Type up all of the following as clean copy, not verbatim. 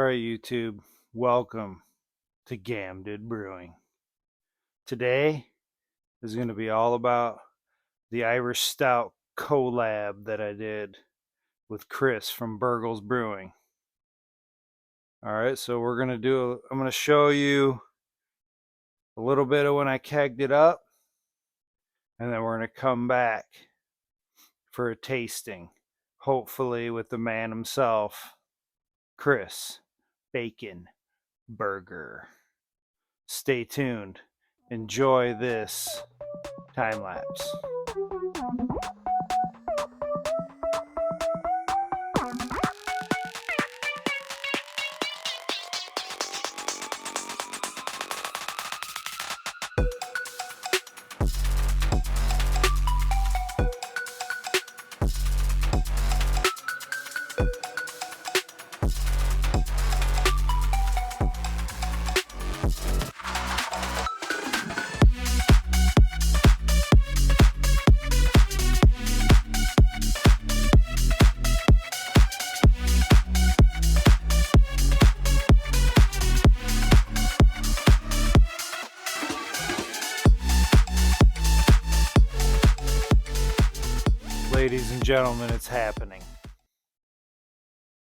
Alright, YouTube, welcome to Dood Brewing. Today is going to be all about the Irish Stout collab that I did with Chris from Burgles Brewing. Alright, so I'm going to show you a little bit of when I kegged it up, and then we're going to come back for a tasting, hopefully with the man himself, Chris Bacon Burger. Stay tuned. Enjoy this time lapse. Ladies and gentlemen, it's happening.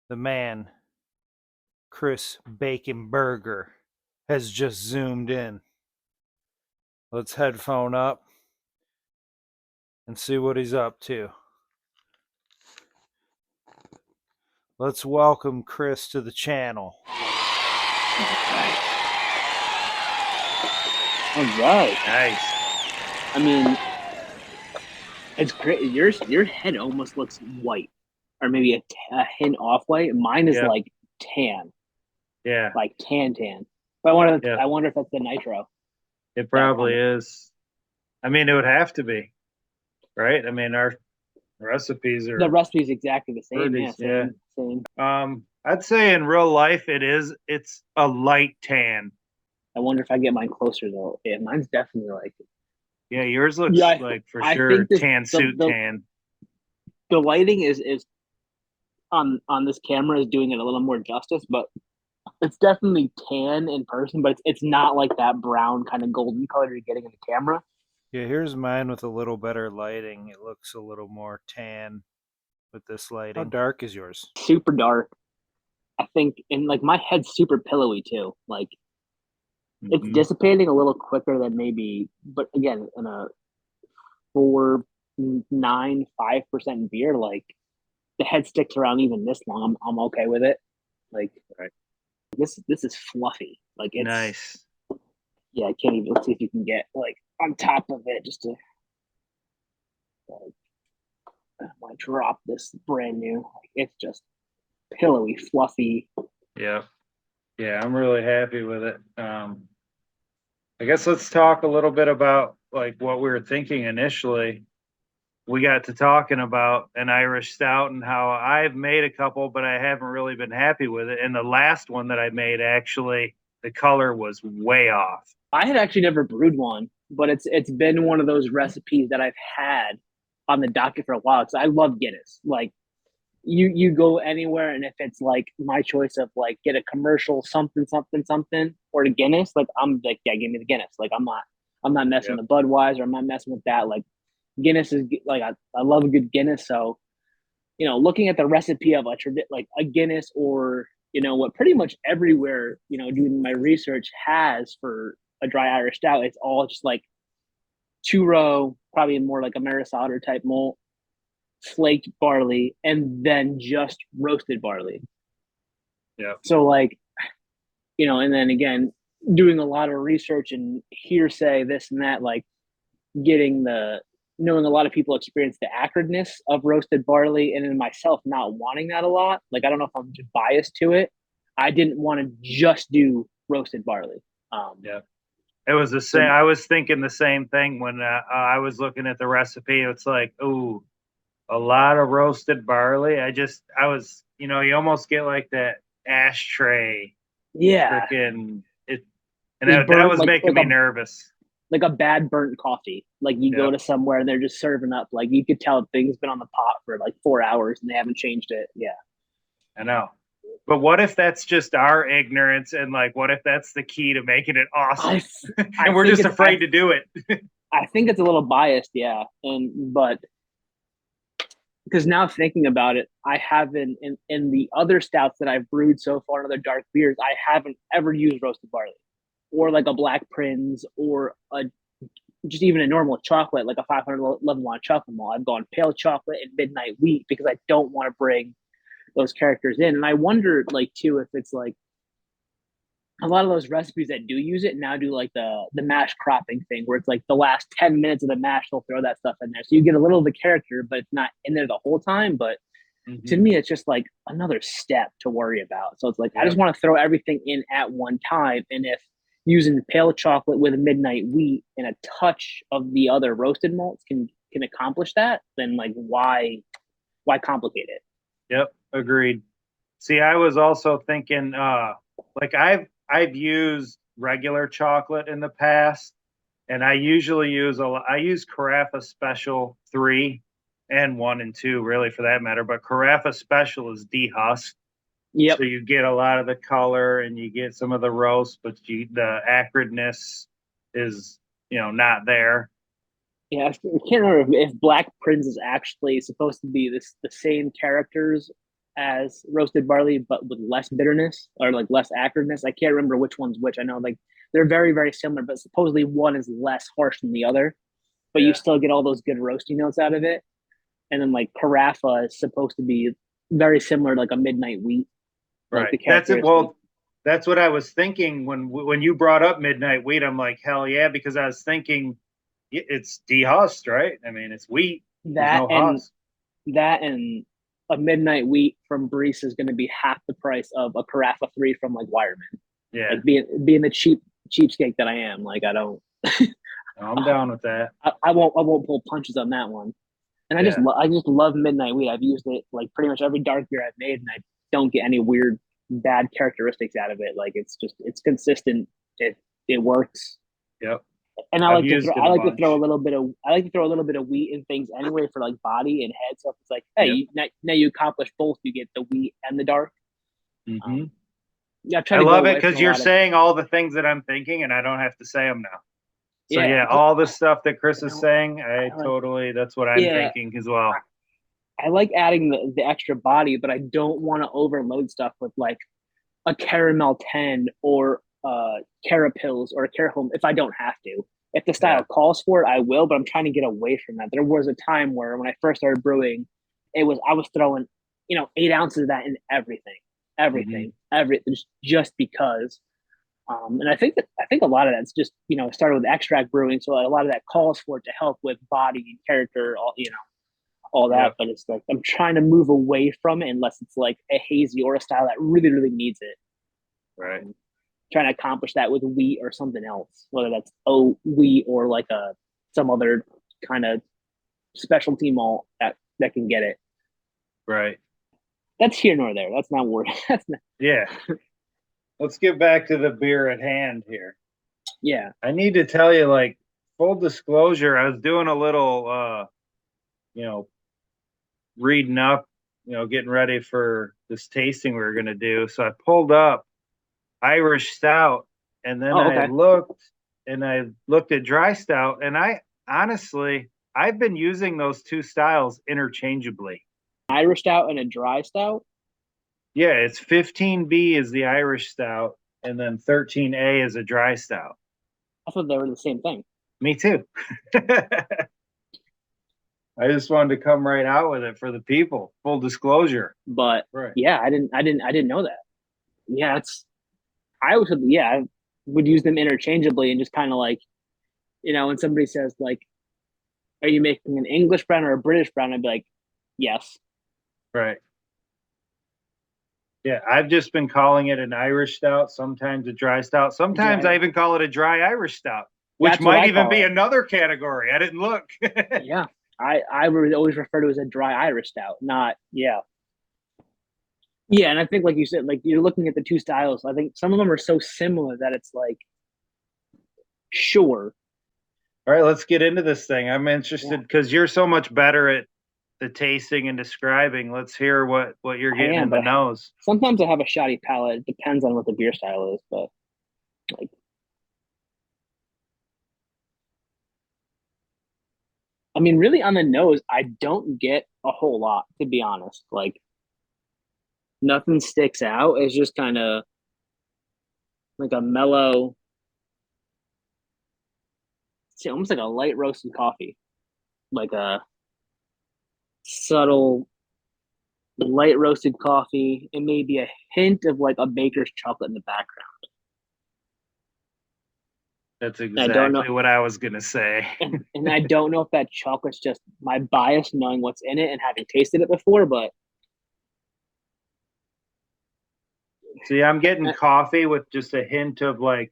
The man, Chris Bacon Burger, has just zoomed in. Let's headphone up and see what he's up to. Let's welcome Chris to the channel. All right. Nice. I mean, it's great. Your head almost looks white, or maybe a hint off white. Mine is like tan. Yeah. Like tan. But I wonder if that's the nitro. It probably is. I mean, it would have to be, right? I mean, our recipes are the recipe's exactly the same. Same. I'd say in real life it's a light tan. I wonder if I get mine closer though. Yeah, mine's definitely like. Yeah, yours looks like for sure tan. The lighting is on this camera is doing it a little more justice, but it's definitely tan in person, but it's not like that brown kind of golden color you're getting in the camera. Yeah, here's mine with a little better lighting. It looks a little more tan with this lighting. How dark is yours? Super dark. I think, and like my head's super pillowy too. Like it's dissipating a little quicker than maybe, but again, in a 4.95% beer, like the head sticks around even this long. I'm okay with it. Like this is fluffy. Like it's nice. Yeah, I can't even. Let's see if you can get like on top of it just to. I might drop this brand new. Like it's just pillowy, fluffy. Yeah, I'm really happy with it. I guess let's talk a little bit about like what we were thinking initially. We got to talking about an Irish Stout and how I've made a couple, but I haven't really been happy with it. And the last one that I made, actually, the color was way off. I had actually never brewed one, but it's been one of those recipes that I've had on the docket for a while because I love Guinness. Like you go anywhere, and if it's like my choice of like get a commercial something or the Guinness, like I'm like, yeah, give me the Guinness. Like I'm not messing with the Budweiser. I'm not messing with that. Like Guinness is like I love a good Guinness. So looking at the recipe of like a Guinness, or what pretty much everywhere doing my research has for a dry Irish Stout, it's all just like 2-row, probably more like a Maris Otter type malt, flaked barley, and then just roasted barley. Yeah. So like, and then again, doing a lot of research and hearsay, this and that, like knowing a lot of people experience the acridness of roasted barley, and then myself not wanting that a lot. Like, I don't know if I'm just biased to it. I didn't want to just do roasted barley. It was the same. I was thinking the same thing when I was looking at the recipe. It's like, ooh, a lot of roasted barley. I was, you almost get like that ashtray. Yeah. Freaking it. And that was making me nervous. Like a bad burnt coffee. Like you go to somewhere and they're just serving up. Like you could tell things been on the pot for like 4 hours and they haven't changed it. Yeah. I know. But what if that's just our ignorance, and like, what if that's the key to making it awesome? And we're just afraid to do it. I think it's a little biased, yeah. But because now thinking about it, I haven't in the other stouts that I've brewed so far, in other dark beers, I haven't ever used roasted barley, or like a Black Prince, or just even a normal chocolate, like a 511 chocolate malt. I've gone pale chocolate and midnight wheat because I don't want to bring those characters in. And I wonder, like, too, if it's like a lot of those recipes that do use it now do like the mash cropping thing, where it's like the last 10 minutes of the mash, they'll throw that stuff in there. So you get a little of the character, but it's not in there the whole time. But to me, it's just like another step to worry about. So it's like, I just want to throw everything in at one time. And if using pale chocolate with a midnight wheat and a touch of the other roasted malts can accomplish that, then like why complicate it? Yep, agreed. See, I was also thinking, like I've used regular chocolate in the past, and I usually use I use Carafa Special 3 and 1 and 2, really, for that matter. But Carafa Special is dehusked. Yep. So you get a lot of the color and you get some of the roast, but the acridness is, not there. Yeah, I can't remember if Black Prince is actually supposed to be the same characters as roasted barley, but with less bitterness or like less acridness. I can't remember which one's which. I know like they're very, very similar, but supposedly one is less harsh than the other, but you still get all those good roasty notes out of it. And then like Carafa is supposed to be very similar to like a midnight wheat. Right. Like that's it. Well, that's what I was thinking when you brought up midnight wheat. I'm like, hell yeah, because I was thinking it's dehusked, right? I mean, it's wheat. That and a midnight wheat from Brees is going to be half the price of a Carafa 3 from like Wireman. Yeah. Like being the cheapskate that I am, like I don't. I'm down with that. I won't pull punches on that one. And I just love midnight wheat. I've used it like pretty much every dark beer I've made, and I don't get any weird bad characteristics out of it. Like it's consistent. It works. Yep. And I like to throw a little bit of wheat in things anyway for like body and head. So it's like, hey, now you accomplish both. You get the wheat and the dark. Mm-hmm. I love it because you're saying all the things that I'm thinking, and I don't have to say them now. So all the stuff that Chris is saying, that's what I'm thinking as well. I like adding the extra body, but I don't want to overload stuff with like a caramel 10 or Carapils or a Carahome if I don't have to. If the style calls for it, I will, but I'm trying to get away from that. There was a time where when I first started brewing, I was throwing 8 ounces of that in everything, just because. And I think a lot of that's just it started with extract brewing, so a lot of that calls for it to help with body and character, all that. But it's like I'm trying to move away from it unless it's like a hazy or a style that really, really needs it. Right. Trying to accomplish that with wheat or something else, whether that's wheat or like some other kind of specialty malt that can get it. Right. That's here nor there. That's not worth. Yeah. Let's get back to the beer at hand here. Yeah. I need to tell you, like, full disclosure, I was doing a little, reading up, getting ready for this tasting we were going to do. So I pulled up Irish Stout, and then I looked at Dry Stout, and I've been using those two styles interchangeably. Irish Stout and a Dry Stout? Yeah, it's 15B is the Irish Stout, and then 13A is a Dry Stout. I thought they were the same thing. Me too. I just wanted to come right out with it for the people. Full disclosure. But yeah, I didn't know that. Yeah, I would use them interchangeably and just kind of like, when somebody says like, are you making an English brown or a British brown? I'd be like, yes. Right. Yeah, I've just been calling it an Irish Stout, sometimes a Dry Stout. Sometimes I even call it a Dry Irish Stout, which might even be another category. I didn't look. Yeah, I would always refer to it as a Dry Irish Stout, not, Yeah, and I think, like you said, like you're looking at the two styles. I think some of them are so similar that it's like, sure. All right, let's get into this thing. I'm interested because you're so much better at the tasting and describing. Let's hear what you're getting in the but nose. sometimes I have a shoddy palate. It depends on what the beer style is, but like, I mean, really on the nose, I don't get a whole lot, to be honest. Like, nothing sticks out. It's just kind of like a mellow, see, almost like a light roasted coffee, like a subtle light roasted coffee, and maybe a hint of like a baker's chocolate in the background. That's exactly what I was gonna say. And I don't know if that chocolate's just my bias knowing what's in it and having tasted it before, but see, I'm getting coffee with just a hint of like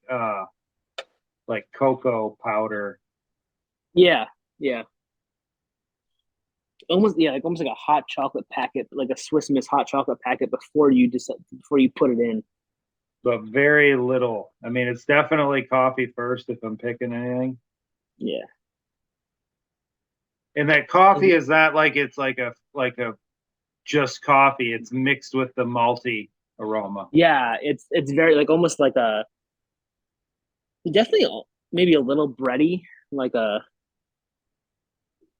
cocoa powder. Yeah. Almost like a hot chocolate packet, like a Swiss Miss hot chocolate packet before you put it in. But very little. I mean, it's definitely coffee first if I'm picking anything. Yeah. And that coffee is not like it's like a just coffee. It's mixed with the malty aroma. Yeah, it's very like almost like a definitely maybe a little bready, like a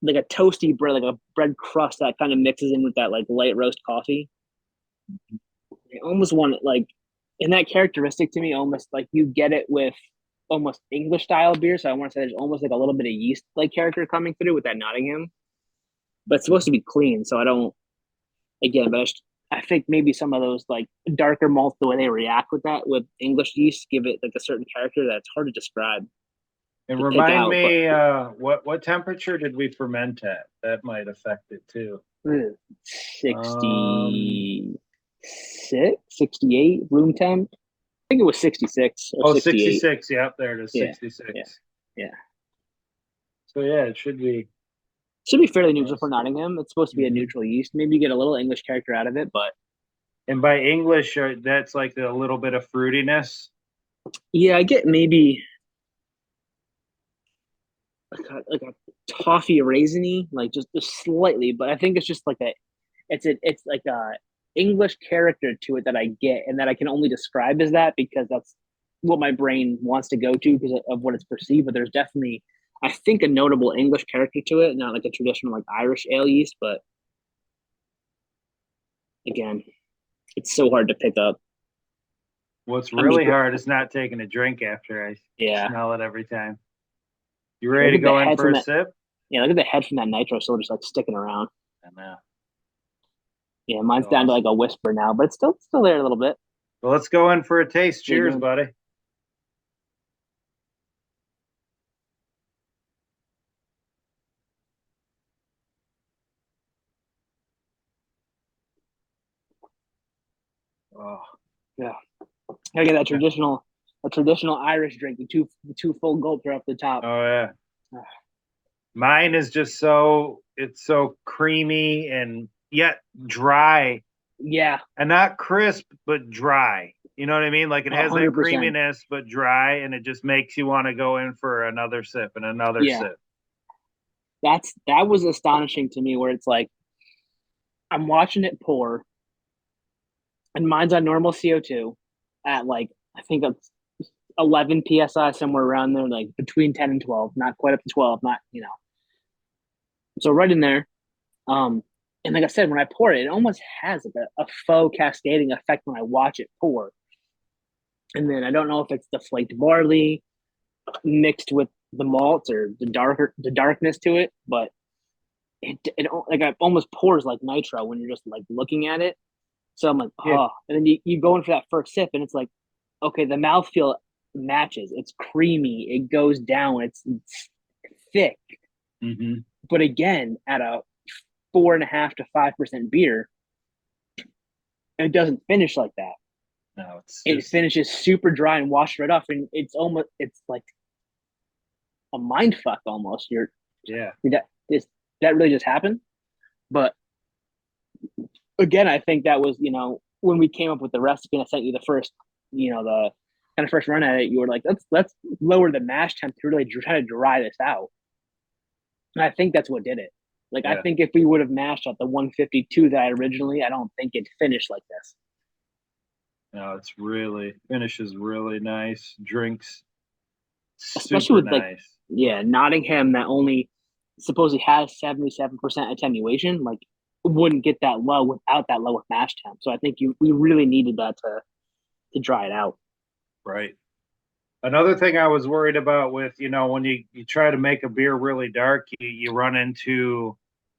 toasty bread, like a bread crust that kind of mixes in with that like light roast coffee. I almost want it like, and that characteristic to me, almost like you get it with almost English style beer. So I want to say there's almost like a little bit of yeast like character coming through with that Nottingham, but it's supposed to be clean. So I don't, again, but I think maybe some of those like darker malts, the way they react with that with English yeast, give it like a certain character that's hard to describe. And remind me, what temperature did we ferment at? That might affect it too. 66, 68 room temp. I think it was 66 or 68. 66. Yep, there it is. 66. Yeah. So yeah, it should be fairly neutral for Nottingham. It's supposed to be a neutral yeast. Maybe you get a little English character out of it, but. And by English, that's like a little bit of fruitiness. Yeah, I get maybe like a toffee raisiny, like just slightly, but I think it's just like it's like a English character to it that I get, and that I can only describe as that because that's what my brain wants to go to because of what it's perceived. But there's definitely, I think, a notable English character to it, not like a traditional like Irish ale yeast, but again, it's so hard to pick up. What's really hard is not taking a drink after I smell it every time. You ready to go in for a sip? Yeah, look at the head from that nitro still just like sticking around. I know. Yeah, mine's down to like a whisper now, but it's still there a little bit. Well, let's go in for a taste. Cheers, buddy. Oh, yeah. I get that traditional Irish drink, the two full gulps are up the top. Oh yeah. Mine is just it's so creamy and yet dry. Yeah. And not crisp, but dry. You know what I mean? Like it has 100%. That creaminess, but dry, and it just makes you want to go in for another sip and another sip. That was astonishing to me, where it's like I'm watching it pour, and mine's on normal CO2 at like, I think it's 11 psi, somewhere around there, like between 10 and 12, not quite up to 12, not, so right in there. And like I said, when I pour it, it almost has like a faux cascading effect when I watch it pour. And then I don't know if it's the flaked barley mixed with the malts or the darkness to it, but it like it almost pours like nitro when you're just like looking at it. So I'm like, oh, and then you go in for that first sip, and it's like, okay, the mouthfeel matches. It's creamy. It goes down. It's thick. Mm-hmm. But again, at a 4.5% to 5% beer, it doesn't finish like that. No, it finishes super dry and washed right off, and it's like a mind fuck almost. That really just happened. But again, I think that was, when we came up with the recipe and I sent you the first, the kind of first run at it, you were like, let's lower the mash temp to really try to dry this out. And I think that's what did it. Like, Yeah. I think if we would have mashed at the 152 that I originally, I don't think it finished like this. No, it's really finishes really nice. Drinks Especially super with like, nice. yeah, Nottingham that only supposedly has 77% attenuation, like wouldn't get that low without that low with mash temp. So I think we really needed that to dry it out. Right. Another thing I was worried about with, when you try to make a beer really dark, you run into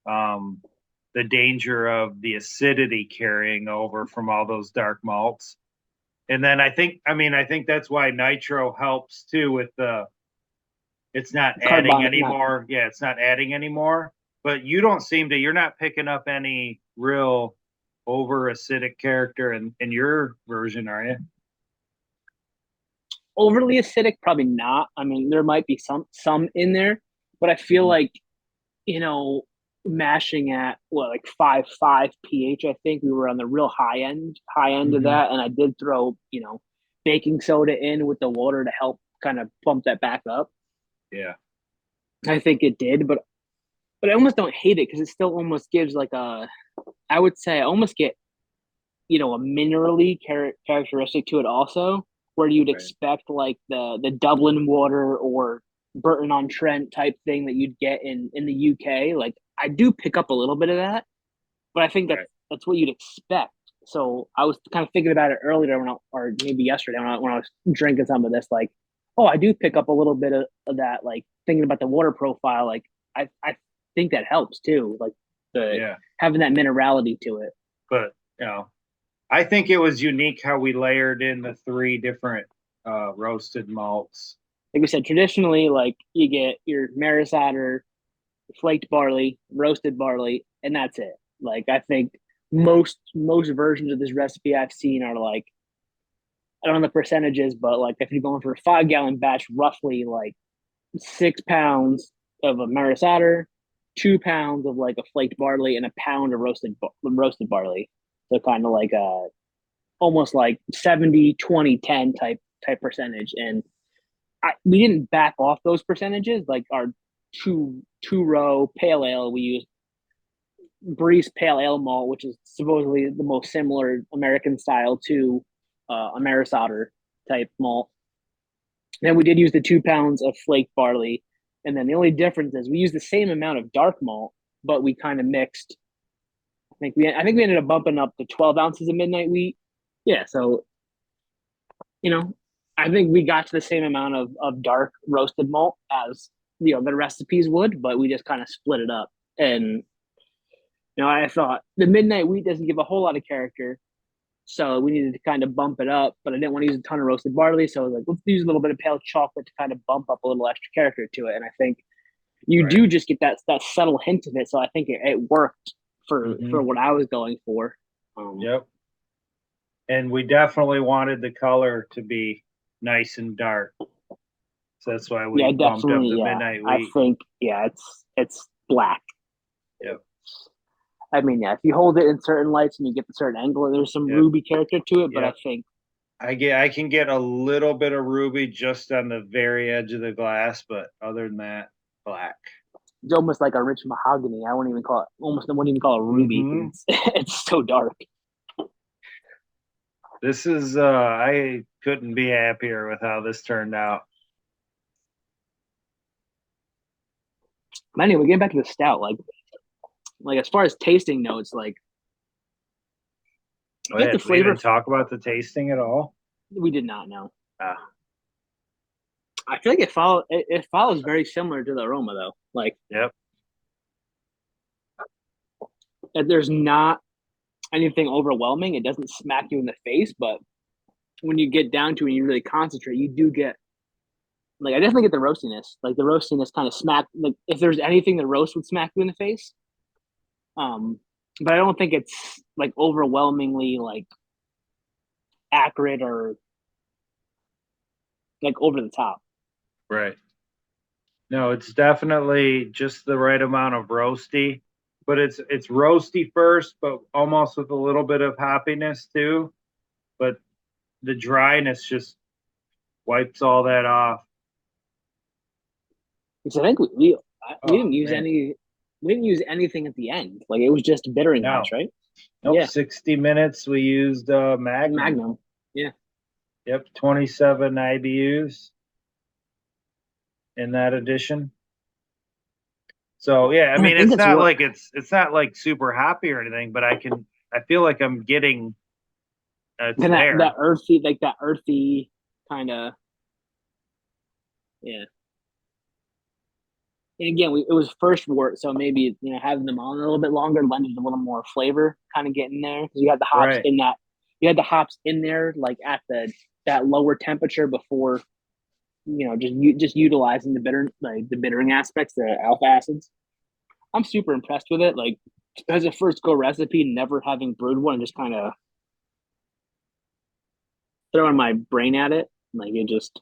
the danger of the acidity carrying over from all those dark malts. And then I think that's why nitro helps too with it's not adding anymore. Yeah, it's not adding anymore. But you're not picking up any real over acidic character in your version, are you? Overly acidic, probably not. I mean, there might be some in there, but I feel like, mashing at like 5.5 pH, I think we were on the real high end of that. And I did throw, baking soda in with the water to help kind of pump that back up. Yeah. I think it did, but I almost don't hate it because it still almost gives like I would say I almost get, a minerally characteristic to it also, where you'd expect like the Dublin water or Burton-on-Trent type thing that you'd get in the UK. Like, I do pick up a little bit of that, but I think that's what you'd expect. So I was kind of thinking about it earlier or maybe yesterday when I was drinking some of this, like, oh, I do pick up a little bit of that, like thinking about the water profile. Like, I think that helps too, like having that minerality to it. But, I think it was unique how we layered in the 3 different roasted malts. Like we said, traditionally, like you get your maris otter, flaked barley, roasted barley, and that's it. Like, I think most versions of this recipe I've seen are like, I don't know the percentages, but like if you're going for a 5-gallon batch, roughly like 6 pounds of a maris otter, 2 pounds of like a flaked barley, and a pound of roasted barley. So kind of like almost like 70, 20, 10 type percentage. And we didn't back off those percentages. Like our two row pale ale, we used Breeze pale ale malt, which is supposedly the most similar American style to a maris otter type malt. Then we did use the 2 pounds of flaked barley. And then the only difference is we used the same amount of dark malt, but we kind of mixed. I think we ended up bumping up to 12 ounces of midnight wheat. Yeah, so I think we got to the same amount of dark roasted malt as the recipes would, but we just kind of split it up. And I thought the midnight wheat doesn't give a whole lot of character, so we needed to kind of bump it up. But I didn't want to use a ton of roasted barley, so I was like, let's use a little bit of pale chocolate to kind of bump up a little extra character to it. And I think you do just get that subtle hint of it. So I think it worked for what I was going for. Yep. And we definitely wanted the color to be nice and dark. So that's why we bumped up the midnight wheat. I think, it's black. Yep. I mean, if you hold it in certain lights and you get the certain angle, there's some ruby character to it, but I think I can get a little bit of ruby just on the very edge of the glass, but other than that, black. It's almost like a rich mahogany. I wouldn't even call it ruby. It's so dark. This is I couldn't be happier with how this turned out. Anyway, getting back to the stout, like as far as tasting notes, like I think the flavor. We didn't talk about the tasting at all. We did not know. I feel like it follows very similar to the aroma though. Like, yep. There's not anything overwhelming. It doesn't smack you in the face, but when you get down to it and you really concentrate, you do get, like, I definitely get the roastiness. Like, the roastiness kind of smack, like, if there's anything that roast would smack you in the face. But I don't think it's like overwhelmingly like accurate or like over the top. Right. No, it's definitely just the right amount of roasty, but it's roasty first, but almost with a little bit of hoppiness too. But the dryness just wipes all that off. Because I think we didn't use any we didn't use anything at the end. Like it was just bittering No. mash, right? Nope, Yeah. 60 minutes we used Magnum. Magnum. Yeah. Yep, 27 IBUs in that edition. So yeah, I mean it's not like it's not like super hoppy or anything, but I feel like I'm getting that earthy kind of, yeah. And again, it was first wort, so maybe having them on a little bit longer lended a little more flavor, kind of getting there because you had the hops Right. in that. You had the hops in there, like at that lower temperature before, just utilizing the bittering aspects, the alpha acids. I'm super impressed with it. Like as a first go recipe, never having brewed one, and just kind of throwing my brain at it, like it just.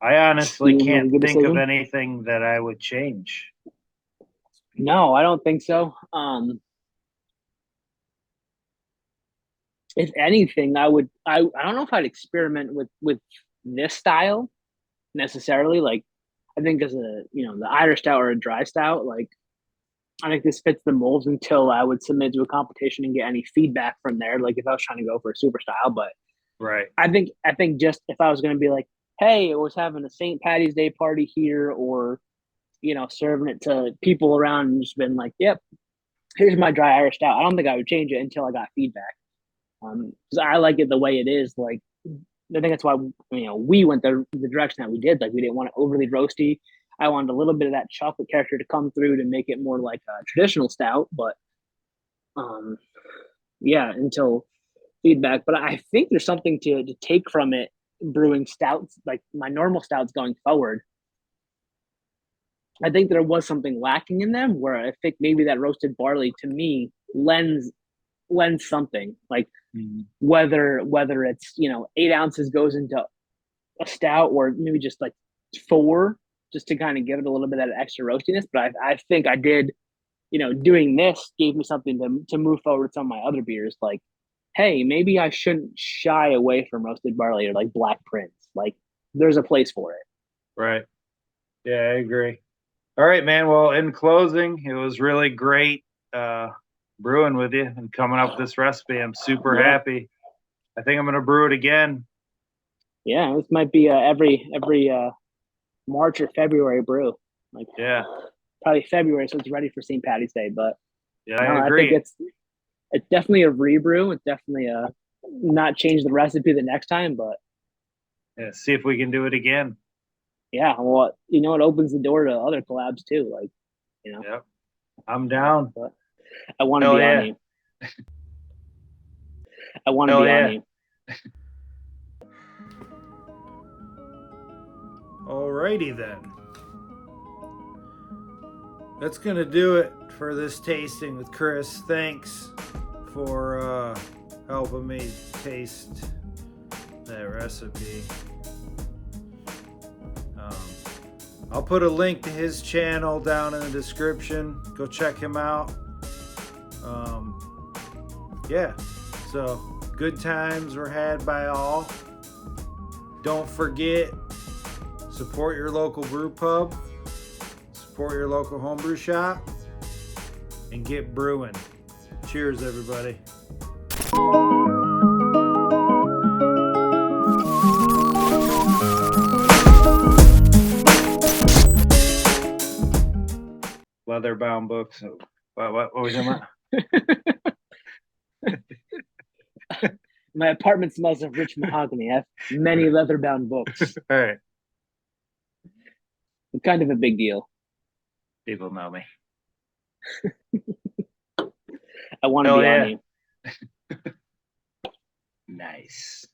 I honestly can't think decision. of anything that I would change. No, I don't think so. If anything, I don't know if I'd experiment with this style necessarily. Like, I think as the Irish Stout or a Dry Stout, like, I think this fits the molds until I would submit to a competition and get any feedback from there. Like, if I was trying to go for a super style, but right. I think just if I was going to be like, hey, I was having a St. Patty's Day party here, or serving it to people around and just been like, yep, here's my dry Irish Stout. I don't think I would change it until I got feedback. Because I like it the way it is. Like, I think that's why we went the direction that we did. Like, we didn't want it overly roasty. I wanted a little bit of that chocolate character to come through to make it more like a traditional stout. But yeah, until feedback. But I think there's something to take from it brewing stouts, like my normal stouts going forward. I think there was something lacking in them where I think maybe that roasted barley to me lends something, like whether it's 8 ounces goes into a stout or maybe just like 4, just to kind of give it a little bit of that extra roastiness. But I think I did, doing this gave me something to move forward with some of my other beers. Like, hey, maybe I shouldn't shy away from roasted barley or like Black Prince. Like, there's a place for it. Right. Yeah, I agree. All right, man. Well, in closing, it was really great brewing with you and coming up with this recipe. I'm super happy. I think I'm going to brew it again. Yeah, this might be every March or February brew. Like, yeah, probably February, so it's ready for St. Patty's Day. But yeah, I agree. I think it's definitely a rebrew. It's definitely not change the recipe the next time, but yeah, see if we can do it again. Yeah, well, it opens the door to other collabs too. Like, Yep. I'm down. But I want to be on you. I want to be on you. Alrighty then. That's gonna do it for this tasting with Chris. Thanks for helping me taste that recipe. I'll put a link to his channel down in the description. Go check him out. Yeah, so good times were had by all. Don't forget, support your local brew pub, support your local homebrew shop, and get brewing. Cheers, everybody. Leather-bound books. What was that? My apartment smells of rich mahogany. I have many leather-bound books. All right. It's kind of a big deal. People know me. I want to be on you. Nice.